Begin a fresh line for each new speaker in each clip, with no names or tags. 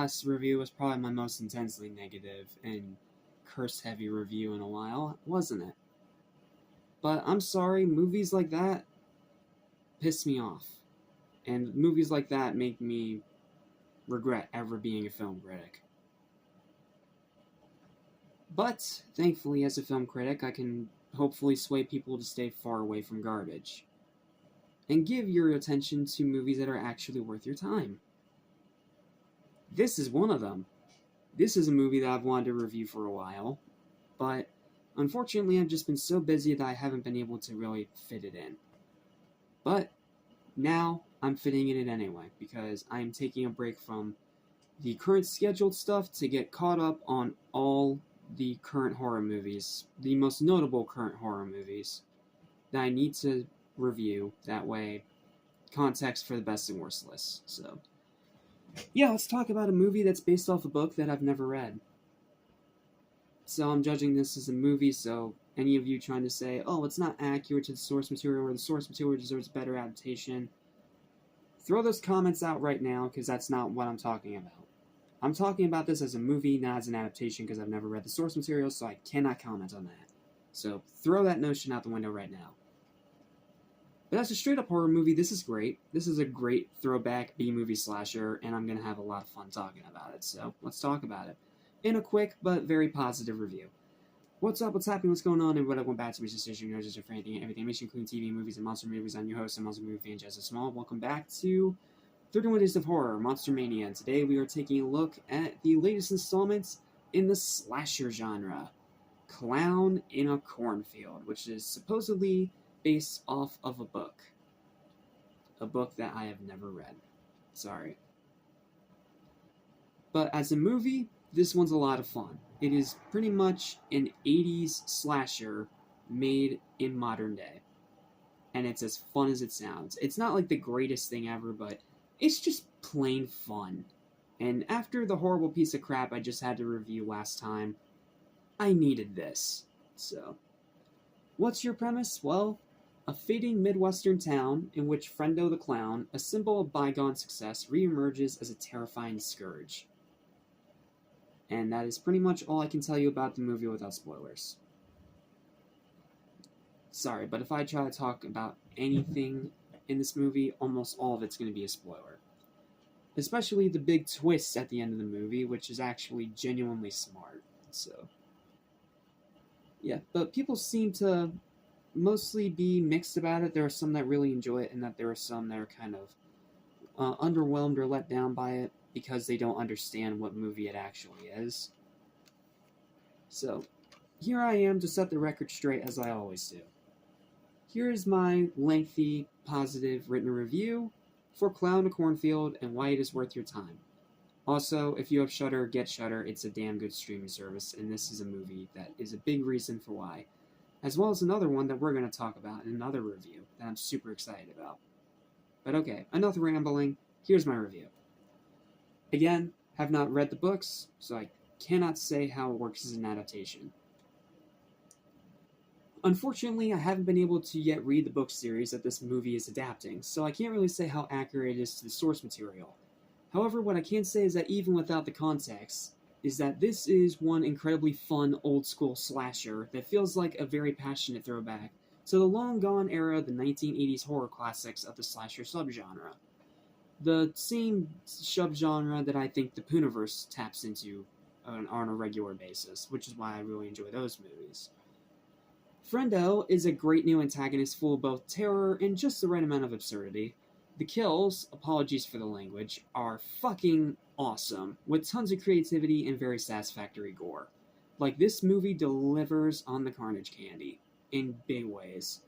last review was probably my most intensely negative and curse-heavy review in a while, wasn't it? But I'm sorry, movies like that piss me off. And movies like that make me regret ever being a film critic. But, thankfully, as a film critic, I can hopefully sway people to stay far away from garbage. And give your attention to movies that are actually worth your time. This is one of them. This is a movie that I've wanted to review for a while, but unfortunately I've just been so busy that I haven't been able to really fit it in. But now I'm fitting it in anyway, because I'm taking a break from the current scheduled stuff to get caught up on all the current horror movies, the most notable current horror movies, that I need to review. That way, context for the best and worst list. So, yeah, let's talk about a movie that's based off a book that I've never read. So I'm judging this as a movie, so any of you trying to say, oh, it's not accurate to the source material, or the source material deserves better adaptation, throw those comments out right now, because that's not what I'm talking about. I'm talking about this as a movie, not as an adaptation, because I've never read the source material, so I cannot comment on that. So throw that notion out the window right now. But as a straight-up horror movie, this is great. This is a great throwback B-movie slasher, and I'm going to have a lot of fun talking about it, so let's talk about it. In a quick but very positive review. What's up, what's happening, what's going on, and welcome back to Research Station, your just for anything and everything, mission including TV, movies, and monster movies. I'm your host and monster movie fan, Jesse Small. Welcome back to 31 Days of Horror, Monster-Mania, and today we are taking a look at the latest installment in the slasher genre, Clown in a Cornfield, which is supposedly based off of a book. A book that I have never read. Sorry. But as a movie, this one's a lot of fun. It is pretty much an 80s slasher made in modern day. And it's as fun as it sounds. It's not like the greatest thing ever, but it's just plain fun. And after the horrible piece of crap I just had to review last time, I needed this. So, what's your premise? Well, a fading Midwestern town in which Frendo the Clown, a symbol of bygone success, reemerges as a terrifying scourge. And that is pretty much all I can tell you about the movie without spoilers. Sorry, but if I try to talk about anything in this movie, almost all of it's going to be a spoiler. Especially the big twist at the end of the movie, which is actually genuinely smart. So, yeah, but people seem to mostly be mixed about it. There are some that really enjoy it, and that there are some that are kind of underwhelmed or let down by it because they don't understand what movie it actually is. So, here I am to set the record straight as I always do. Here is my lengthy, positive written review for Clown in a Cornfield and why it is worth your time. Also, if you have Shudder, get Shudder. It's a damn good streaming service, and this is a movie that is a big reason for why. As well as another one that we're going to talk about in another review that I'm super excited about. But okay, enough rambling. Here's my review. Again, have not read the books, so I cannot say how it works as an adaptation. Unfortunately, I haven't been able to yet read the book series that this movie is adapting, so I can't really say how accurate it is to the source material. However, what I can say is that even without the context, is that this is one incredibly fun old-school slasher that feels like a very passionate throwback to the long-gone era of the 1980s horror classics of the slasher subgenre. The same subgenre that I think the Pooniverse taps into on a regular basis, which is why I really enjoy those movies. Frendo is a great new antagonist full of both terror and just the right amount of absurdity. The kills, apologies for the language, are fucking awesome, with tons of creativity and very satisfactory gore. Like, this movie delivers on the carnage candy, in big ways.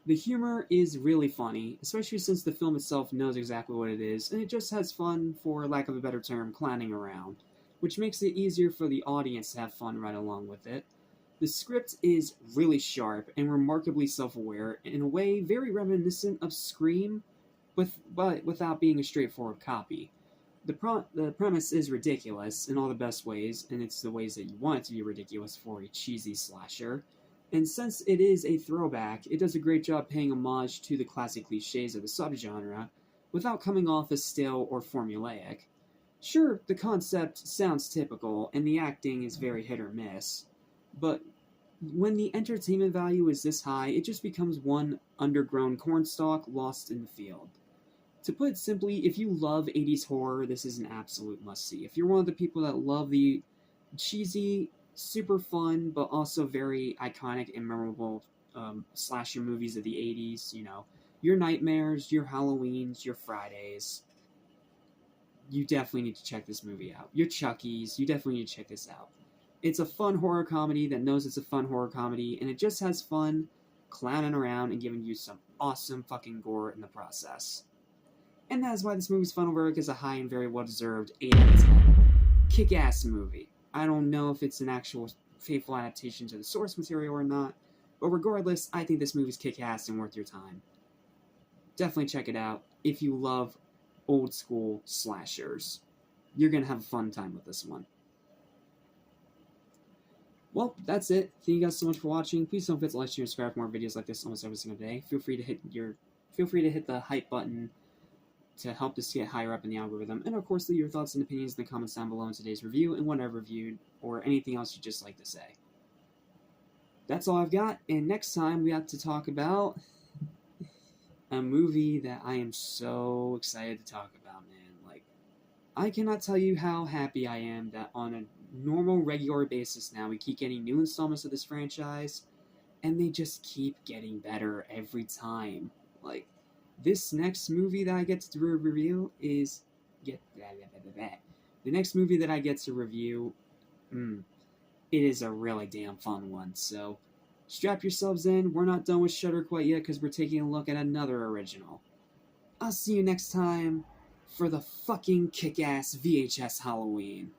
The humor is really funny, especially since the film itself knows exactly what it is, and it just has fun, for lack of a better term, clowning around, which makes it easier for the audience to have fun right along with it. The script is really sharp and remarkably self-aware, in a way very reminiscent of Scream, but without being a straightforward copy. The premise is ridiculous in all the best ways, and it's the ways that you want it to be ridiculous for a cheesy slasher. And since it is a throwback, it does a great job paying homage to the classic cliches of the subgenre, without coming off as stale or formulaic. Sure, the concept sounds typical, and the acting is very hit or miss, but when the entertainment value is this high, it just becomes one undergrown cornstalk lost in the field. To put it simply, if you love 80s horror, this is an absolute must see. If you're one of the people that love the cheesy, super fun, but also very iconic and memorable slasher movies of the 80s, your Nightmares, your Halloweens, your Fridays, you definitely need to check this movie out. Your Chuckies, you definitely need to check this out. It's a fun horror comedy that knows it's a fun horror comedy, and it just has fun clowning around and giving you some awesome fucking gore in the process. And that is why this movie's final verdict is a high and very well-deserved 8 out of 10. Kick-ass movie. I don't know if it's an actual faithful adaptation to the source material or not, but regardless, I think this movie's kick-ass and worth your time. Definitely check it out if you love old-school slashers. You're going to have a fun time with this one. Well, that's it. Thank you guys so much for watching. Please don't forget to like, share, and subscribe for more videos like this almost every single day. Feel free to hit the hype button to help this get higher up in the algorithm. And of course, leave your thoughts and opinions in the comments down below in today's review and what I've reviewed, or anything else you'd just like to say. That's all I've got, and next time we have to talk about a movie that I am so excited to talk about, man. Like, I cannot tell you how happy I am that on a normal, regular basis now, we keep getting new installments of this franchise, and they just keep getting better every time. Like, this next movie that I get to review is... The next movie that I get to review, it is a really damn fun one, so strap yourselves in. We're not done with Shudder quite yet, because we're taking a look at another original. I'll see you next time for the fucking kick-ass VHS Halloween.